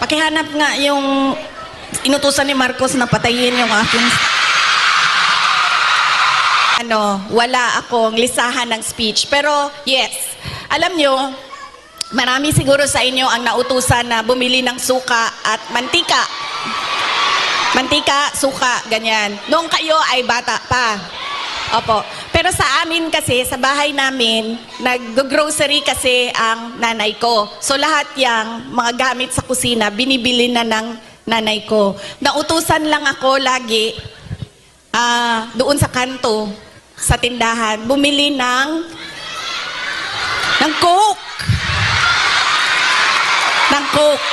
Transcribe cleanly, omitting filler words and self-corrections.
pakihanap nga yung inutusan ni Marcos na patayin yung aking... wala akong lisahan ng speech. Pero yes, alam nyo, marami siguro sa inyo ang nautusan na bumili ng suka at mantika. Mantika, suka, ganyan. Noong kayo ay bata pa. Opo. Pero sa amin kasi, sa bahay namin, nag-grocery kasi ang nanay ko. So lahat yang mga gamit sa kusina, binibili na ng nanay ko. Nautusan lang ako lagi doon sa kanto, sa tindahan, bumili ng Coke. Ng Coke.